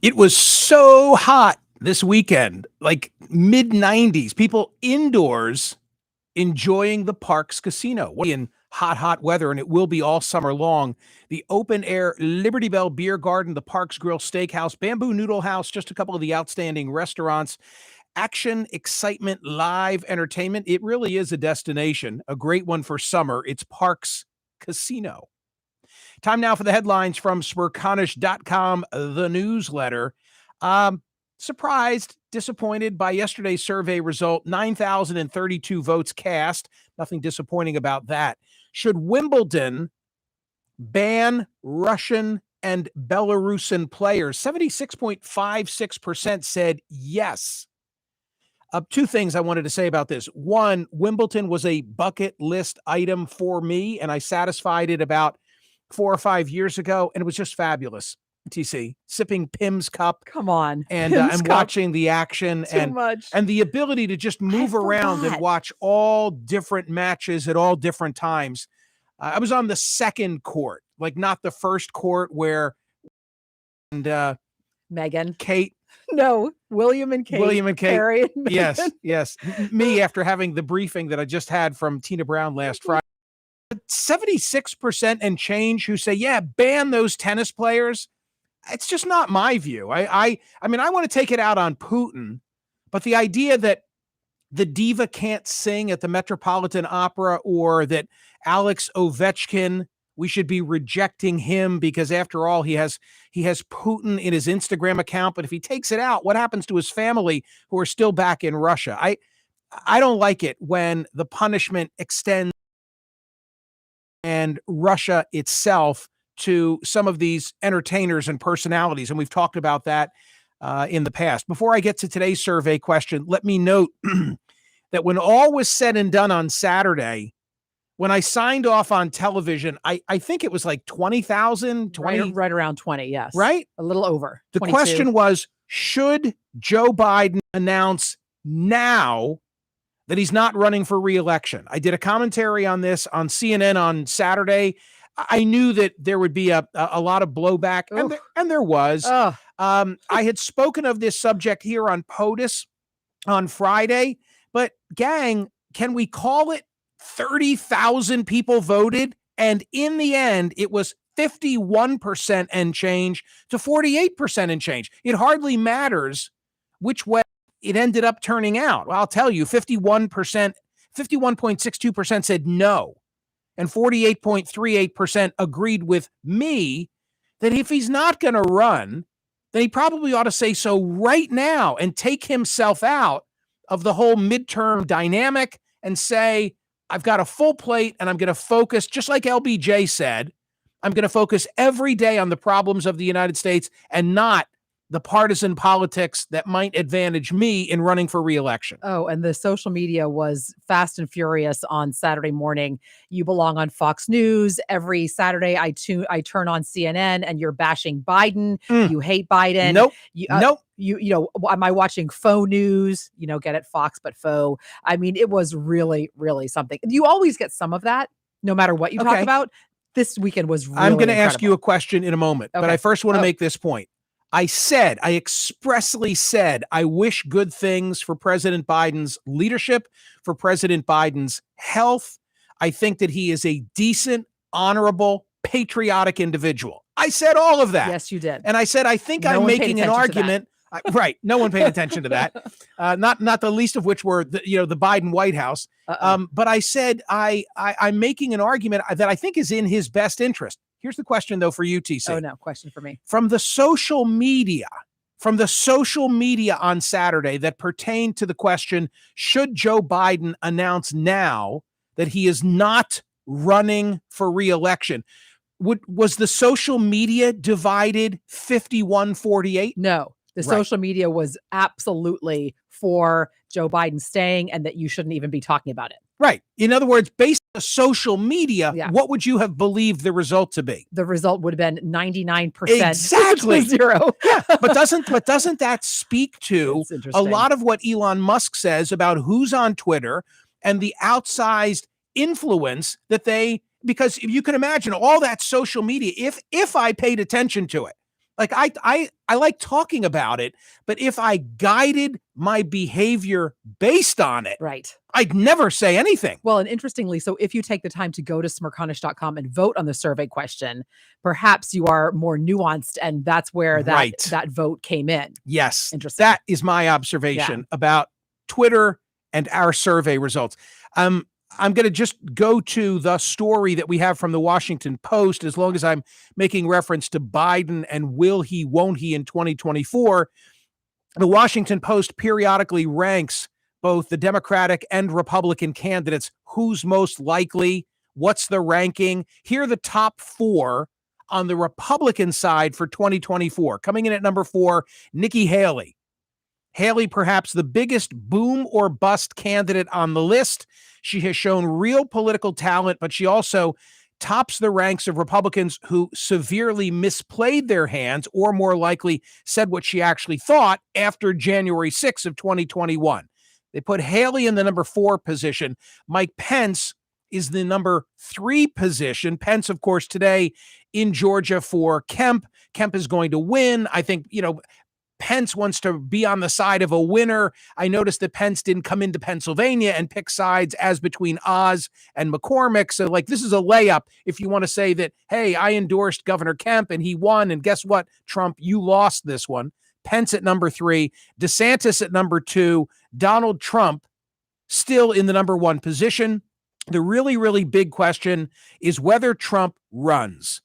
It was so hot this weekend, like mid 90s, people indoors enjoying the Parks Casino in hot, hot weather, and it will be all summer long. The open air Liberty Bell Beer Garden, the Parks Grill Steakhouse, Bamboo Noodle House, just a couple of the outstanding restaurants. Action, excitement, live entertainment. It really is a destination, a great one for summer. It's Parks Casino. Time now for the headlines from Smerconish.com, the newsletter. Surprised, disappointed by yesterday's survey result, 9,032 votes cast. Nothing disappointing about that. Should Wimbledon ban Russian and Belarusian players? 76.56% said yes. Two things I wanted to say about this. One, Wimbledon was a bucket list item for me, and I satisfied it about 4 or 5 years ago, and it was just fabulous. TC, sipping Pim's cup. Come on. And I'm watching the action and the ability to just move around and watch all different matches at all different times. I was on the second court, like not the first court where Meghan. Kate. No, William and Kate. Harry and Meghan. Yes. Me after having the briefing that I just had from Tina Brown last Friday. 76% and change who say, yeah, ban those tennis players. It's just not my view. I mean, I want to take it out on Putin, but the idea that the diva can't sing at the Metropolitan Opera or that Alex Ovechkin, we should be rejecting him because after all, he has Putin in his Instagram account. But if he takes it out, what happens to his family who are still back in Russia? I don't like it when the punishment extends and Russia itself to some of these entertainers and personalities. And we've talked about that in the past. Before I get to today's survey question, let me note that when all was said and done on Saturday, when I signed off on television, I think it was like 20,000, right around 20. Yes. Right. A little over. The 22. question was, should Joe Biden announce now that he's not running for reelection? I did a commentary on this on CNN on Saturday. I knew that there would be a lot of blowback, and there was. I had spoken of this subject here on POTUS on Friday, but gang, can we call it 30,000 people voted? And in the end, it was 51% and change to 48% and change. It hardly matters which way it ended up turning out. Well, I'll tell you, 51.62% said no. And 48.38% agreed with me that if he's not going to run, then he probably ought to say so right now and take himself out of the whole midterm dynamic and say, I've got a full plate and I'm going to focus, just like LBJ said, I'm going to focus every day on the problems of the United States and not the partisan politics that might advantage me in running for reelection. Oh, and the social media was fast and furious on Saturday morning. You belong on Fox News. Every Saturday, I turn on CNN and you're bashing Biden. You hate Biden. Nope. Nope. You know, am I watching faux news? You know, get it, Fox, but faux. I mean, it was really, really something. You always get some of that, no matter what you talk about. This weekend was really I'm going to ask you a question in a moment, but I first want to make this point. I expressly said, I wish good things for President Biden's leadership, for President Biden's health. I think that he is a decent, honorable, patriotic individual. I said all of that. Yes, you did. And I said, I think I'm making an argument. Right. No one paid attention to that. Not the least of which were the Biden White House. But I said, I'm making an argument that I think is in his best interest. Here's the question, though, for you, TC. Oh, no. Question for me. From the social media on Saturday that pertained to the question, should Joe Biden announce now that he is not running for reelection? Was the social media divided 51-48? No. The social media was absolutely for Joe Biden staying and that you shouldn't even be talking about it. Right. In other words, based on social media, what would you have believed the result to be? The result would have been 99%. Exactly. 0. Yeah. But doesn't that speak to a lot of what Elon Musk says about who's on Twitter and the outsized influence that because you can imagine all that social media, if I paid attention to it, Like I like talking about it, but if I guided my behavior based on it, Right. I'd never say anything. Well, and interestingly, so if you take the time to go to smerconish.com and vote on the survey question, perhaps you are more nuanced, and that's where Right. that vote came in. Yes. Interesting. That is my observation about Twitter and our survey results. I'm going to just go to the story that we have from the Washington Post, as long as I'm making reference to Biden and will he, won't he in 2024. The Washington Post periodically ranks both the Democratic and Republican candidates. Who's most likely? What's the ranking? Here are the top 4 on the Republican side for 2024. Coming in at number 4, Nikki Haley. Haley, perhaps the biggest boom or bust candidate on the list. She has shown real political talent, but she also tops the ranks of Republicans who severely misplayed their hands, or more likely said what she actually thought after January 6th of 2021. They put Haley in the number 4 position. Mike Pence is the number 3 position. Pence, of course, today in Georgia for Kemp. Kemp is going to win. I think, Pence wants to be on the side of a winner. I noticed that Pence didn't come into Pennsylvania and pick sides as between Oz and McCormick. So, this is a layup if you want to say that, hey, I endorsed Governor Kemp and he won. And guess what, Trump, you lost this one. Pence at number 3, DeSantis at number 2, Donald Trump still in the number 1 position. The really, really big question is whether Trump runs.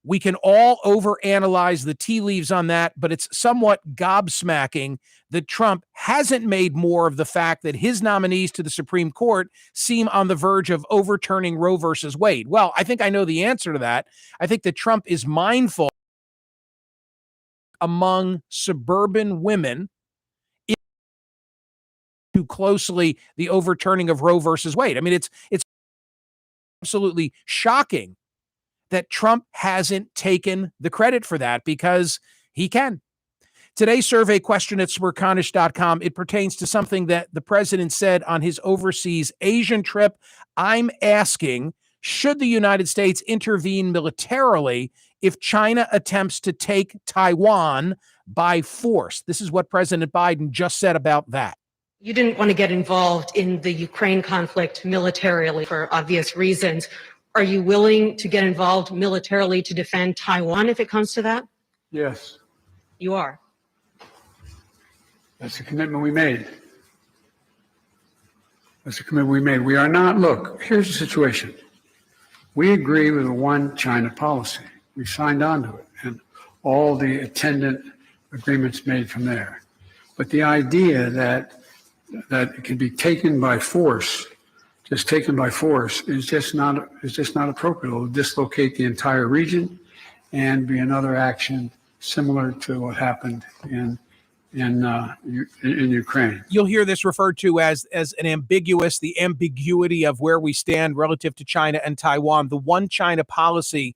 We can all overanalyze the tea leaves on that, but it's somewhat gobsmacking that Trump hasn't made more of the fact that his nominees to the Supreme Court seem on the verge of overturning Roe versus Wade. Well, I think I know the answer to that. I think that Trump is mindful among suburban women too closely the overturning of Roe versus Wade. I mean, it's absolutely shocking that Trump hasn't taken the credit for that, because he can. Today's survey question at Smerconish.com, it pertains to something that the president said on his overseas Asian trip. I'm asking, should the United States intervene militarily if China attempts to take Taiwan by force? This is what President Biden just said about that. You didn't want to get involved in the Ukraine conflict militarily for obvious reasons. Are you willing to get involved militarily to defend Taiwan if it comes to that? Yes. You are. That's a commitment we made. We are not, look, here's the situation. We agree with a one China policy. We signed on to it and all the attendant agreements made from there. But the idea that it can be taken by force, is just not appropriate. It will dislocate the entire region and be another action similar to what happened in Ukraine. You'll hear this referred to as an the ambiguity of where we stand relative to China and Taiwan. The one China policy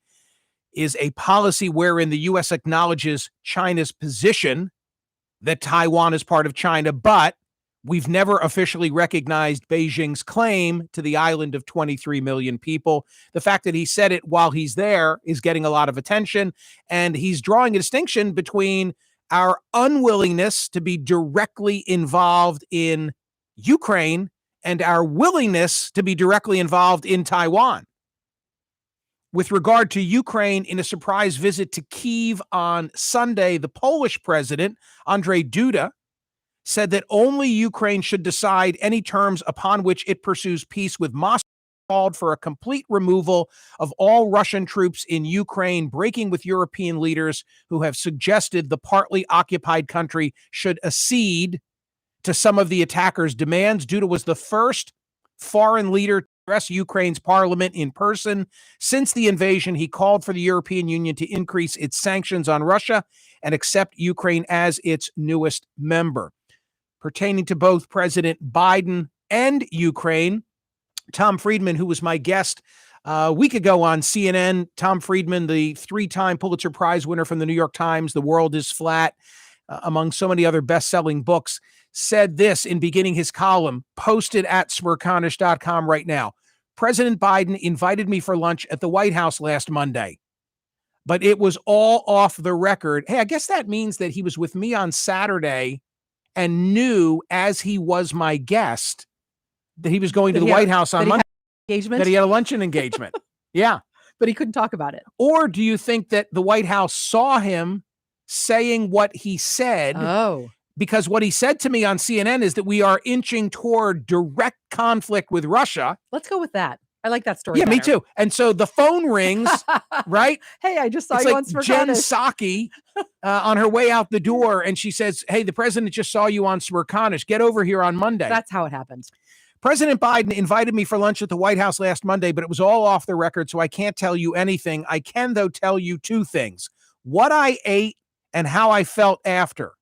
is a policy wherein the U.S. acknowledges China's position that Taiwan is part of China, but we've never officially recognized Beijing's claim to the island of 23 million people. The fact that he said it while he's there is getting a lot of attention, and he's drawing a distinction between our unwillingness to be directly involved in Ukraine and our willingness to be directly involved in Taiwan. With regard to Ukraine, in a surprise visit to Kyiv on Sunday, the Polish president, Andrzej Duda, said that only Ukraine should decide any terms upon which it pursues peace with Moscow. Called for a complete removal of all Russian troops in Ukraine, breaking with European leaders who have suggested the partly occupied country should accede to some of the attackers' demands. Duda was the first foreign leader to address Ukraine's parliament in person since the invasion. He called for the European Union to increase its sanctions on Russia and accept Ukraine as its newest member. Pertaining to both President Biden and Ukraine, Tom Friedman, who was my guest a week ago on CNN, Tom Friedman, the 3-time Pulitzer Prize winner from the New York Times, The World is Flat, among so many other best-selling books, said this in beginning his column, posted at Smerconish.com right now. President Biden invited me for lunch at the White House last Monday. but it was all off the record. Hey, I guess that means that he was with me on Saturday and knew, as he was my guest, that he was going to the White House on Monday, engagement? that he had a luncheon engagement. Yeah. But he couldn't talk about it. Or do you think that the White House saw him saying what he said? Oh. Because what he said to me on CNN is that we are inching toward direct conflict with Russia. Let's go with that. I like that story. Yeah, me too. And so the phone rings, right? Hey, I just saw It's you like on Smerconish. Jen Psaki on her way out the door, and she says, hey, the president just saw you on Smerconish. Get over here on Monday. That's how it happened. President Biden invited me for lunch at the White House last Monday, but it was all off the record, so I can't tell you anything. I can, though, tell you two things: what I ate and how I felt after.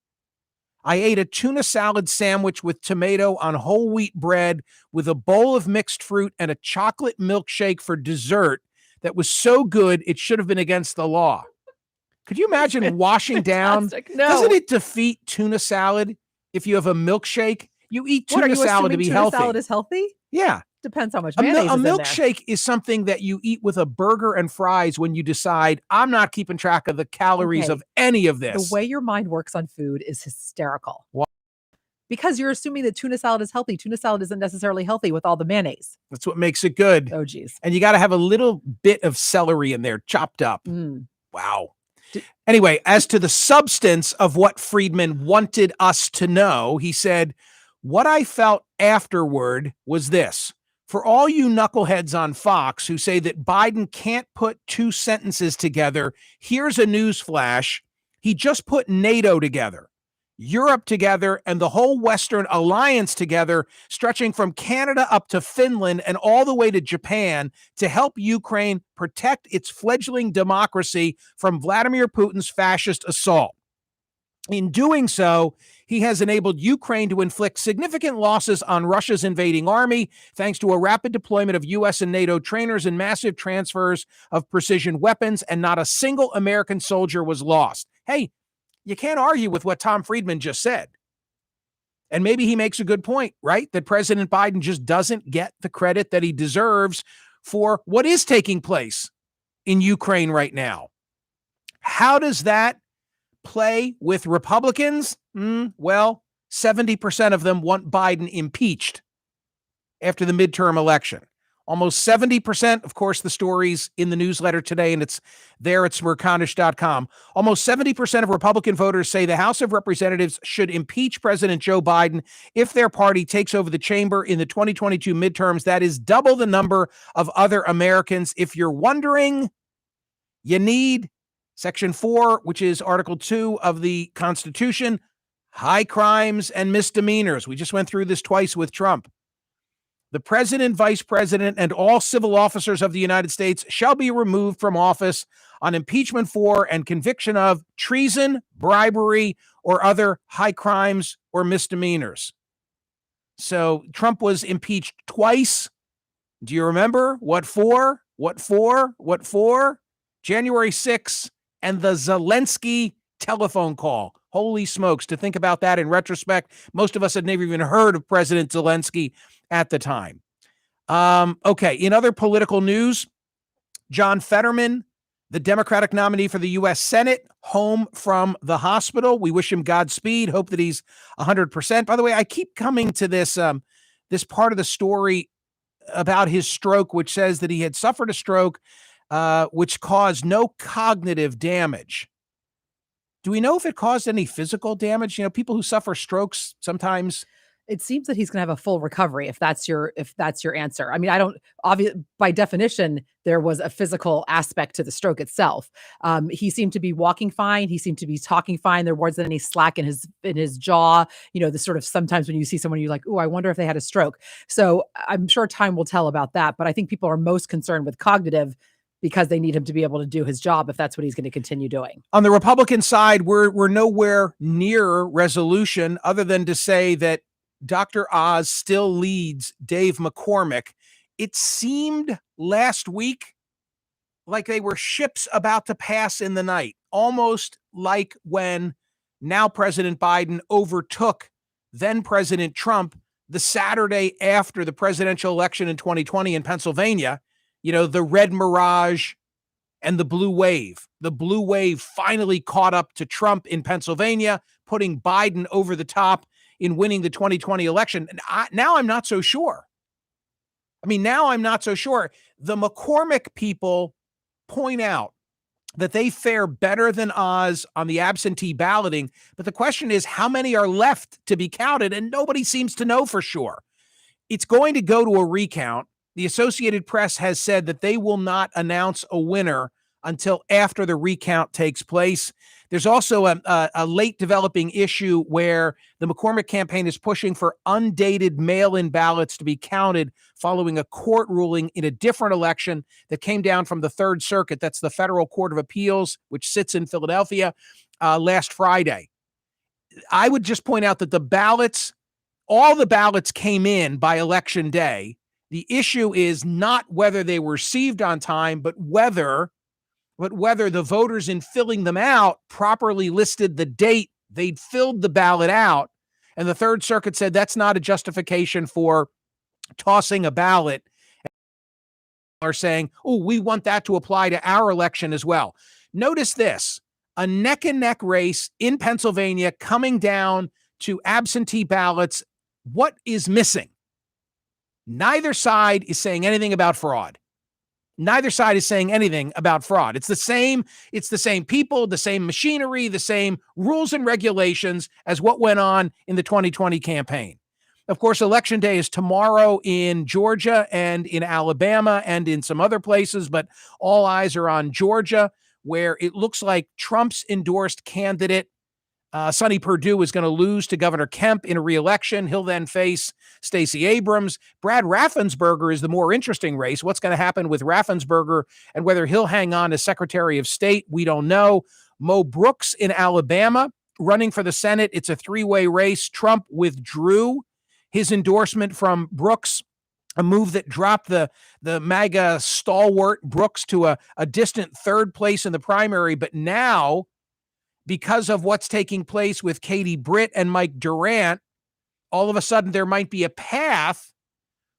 I ate a tuna salad sandwich with tomato on whole wheat bread with a bowl of mixed fruit and a chocolate milkshake for dessert that was so good it should have been against the law. Could you imagine washing down? No. Doesn't it defeat tuna salad if you have a milkshake? You eat tuna salad to be healthy. Salad is healthy? Yeah. Depends how much A mayonnaise is in there. milkshake is something that you eat with a burger and fries when you decide, I'm not keeping track of the calories of any of this. The way your mind works on food is hysterical. Why? Because you're assuming that tuna salad is healthy. Tuna salad isn't necessarily healthy with all the mayonnaise. That's what makes it good. Oh, geez. And you got to have a little bit of celery in there, chopped up. Wow. Anyway, as to the substance of what Friedman wanted us to know, he said, what I felt afterward was this. For all you knuckleheads on Fox who say that Biden can't put two sentences together, here's a news flash. He just put NATO together, Europe together, and the whole Western alliance together, stretching from Canada up to Finland and all the way to Japan, to help Ukraine protect its fledgling democracy from Vladimir Putin's fascist assault. In doing so, he has enabled Ukraine to inflict significant losses on Russia's invading army, thanks to a rapid deployment of U.S. and NATO trainers and massive transfers of precision weapons, and not a single American soldier was lost. Hey, you can't argue with what Tom Friedman just said. And maybe he makes a good point, right? That President Biden just doesn't get the credit that he deserves for what is taking place in Ukraine right now. How does that play with Republicans? Well, 70% of them want Biden impeached after the midterm election. Almost 70%, of course, the story's in the newsletter today, and it's there at Smerconish.com. Almost 70% of Republican voters say the House of Representatives should impeach President Joe Biden if their party takes over the chamber in the 2022 midterms. That is double the number of other Americans. If you're wondering, you need Section 4, which is Article 2 of the Constitution, high crimes and misdemeanors. We just went through this twice with Trump. The president, vice president, and all civil officers of the United States shall be removed from office on impeachment for and conviction of treason, bribery, or other high crimes or misdemeanors. So Trump was impeached twice. Do you remember what for? What for? What for? January 6th and the Zelensky telephone call. Holy smokes, to think about that in retrospect. Most of us had never even heard of President Zelensky at the time. Okay, in other political news, John Fetterman, the Democratic nominee for the U.S. Senate, home from the hospital. We wish him Godspeed. Hope that he's 100%. By the way, I keep coming to this part of the story about his stroke, which says that he had suffered a stroke which caused no cognitive damage. Do we know if it caused any physical damage? You know, people who suffer strokes sometimes. It seems that he's going to have a full recovery if that's your answer. I mean, by definition, there was a physical aspect to the stroke itself. He seemed to be walking fine. He seemed to be talking fine. There wasn't any slack in his jaw. You know, the sort of sometimes when you see someone, you're like, oh, I wonder if they had a stroke. So I'm sure time will tell about that. But I think people are most concerned with cognitive because they need him to be able to do his job if that's what he's going to continue doing. On the Republican side, we're nowhere near resolution other than to say that Dr. Oz still leads Dave McCormick. It seemed last week like they were ships about to pass in the night, almost like when now President Biden overtook then President Trump the Saturday after the presidential election in 2020 in Pennsylvania. You know, the red mirage and the blue wave. The blue wave finally caught up to Trump in Pennsylvania, putting Biden over the top in winning the 2020 election. And now I'm not so sure. Now I'm not so sure. The McCormick people point out that they fare better than Oz on the absentee balloting. But the question is, how many are left to be counted? And nobody seems to know for sure. It's going to go to a recount. The Associated Press has said that they will not announce a winner until after the recount takes place. There's also a late developing issue where the McCormick campaign is pushing for undated mail-in ballots to be counted following a court ruling in a different election that came down from the Third Circuit. That's the Federal Court of Appeals, which sits in Philadelphia, last Friday. I would just point out that all the ballots came in by election day. The issue is not whether they were received on time, but whether the voters in filling them out properly listed the date they'd filled the ballot out. And the Third Circuit said that's not a justification for tossing a ballot. Are saying, oh, we want that to apply to our election as well. Notice this, a neck and neck race in Pennsylvania coming down to absentee ballots. What is missing? Neither side is saying anything about fraud. Neither side is saying anything about fraud. It's the same people, the same machinery, the same rules and regulations as what went on in the 2020 campaign. Of course, Election Day is tomorrow in Georgia and in Alabama and in some other places, but all eyes are on Georgia, where it looks like Trump's endorsed candidate, Sonny Perdue, is going to lose to Governor Kemp in a reelection. He'll then face Stacey Abrams. Brad Raffensperger is the more interesting race. What's going to happen with Raffensperger and whether he'll hang on as Secretary of State, we don't know. Mo Brooks in Alabama, running for the Senate. It's a three-way race. Trump withdrew his endorsement from Brooks, a move that dropped the MAGA stalwart Brooks to a distant third place in the primary. But now, because of what's taking place with Katie Britt and Mike Durant, all of a sudden there might be a path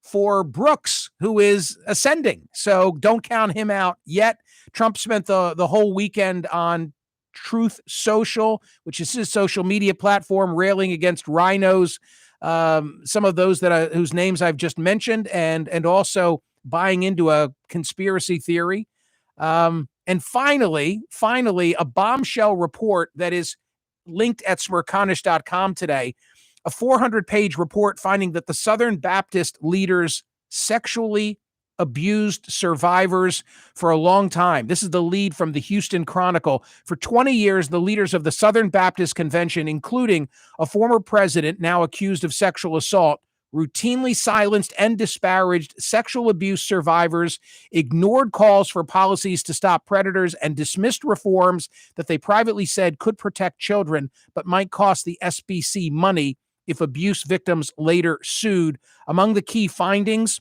for Brooks, who is ascending. So don't count him out yet. Trump spent the whole weekend on Truth Social, which is his social media platform, railing against rhinos, some of those whose names I've just mentioned, and also buying into a conspiracy theory. And finally, a bombshell report that is linked at Smerconish.com today, a 400-page report finding that the Southern Baptist leaders sexually abused survivors for a long time. This is the lead from the Houston Chronicle. For 20 years, the leaders of the Southern Baptist Convention, including a former president now accused of sexual assault, routinely silenced and disparaged sexual abuse survivors, ignored calls for policies to stop predators, and dismissed reforms that they privately said could protect children but might cost the SBC money if abuse victims later sued. Among the key findings,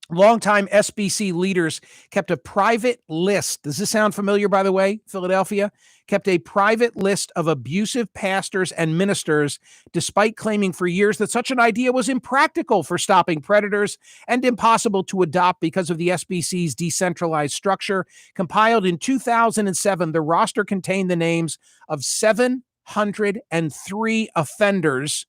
longtime SBC leaders kept a private list. Does this sound familiar, by the way, Philadelphia? Kept a private list of abusive pastors and ministers, despite claiming for years that such an idea was impractical for stopping predators and impossible to adopt because of the SBC's decentralized structure. Compiled in 2007, the roster contained the names of 703 offenders,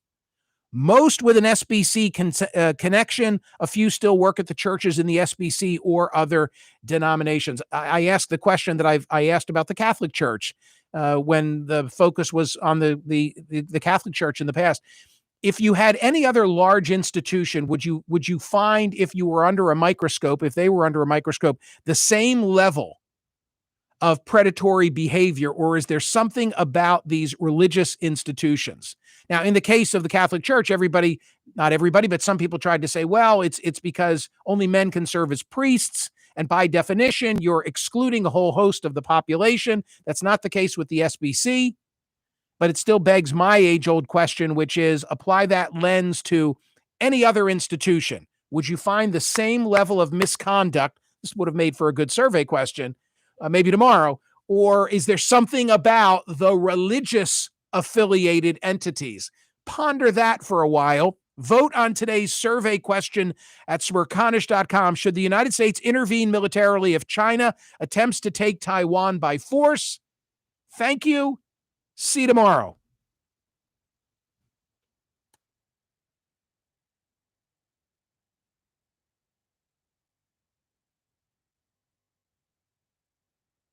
most with an SBC connection. A few still work at the churches in the SBC or other denominations. I asked the question that I asked about the Catholic Church when the focus was on the Catholic Church in the past. If you had any other large institution, would you find, if you were under a microscope, if they were under a microscope, the same level of predatory behavior, or is there something about these religious institutions? Now, in the case of the Catholic Church, not everybody, but some people tried to say, well, it's because only men can serve as priests, and by definition, you're excluding a whole host of the population. That's not the case with the SBC, but it still begs my age-old question, which is, apply that lens to any other institution. Would you find the same level of misconduct? This would have made for a good survey question, maybe tomorrow. Or is there something about the religious affiliated entities? Ponder that for a while. Vote on today's survey question at Smerconish.com. Should the United States intervene militarily if China attempts to take Taiwan by force? Thank you. See you tomorrow.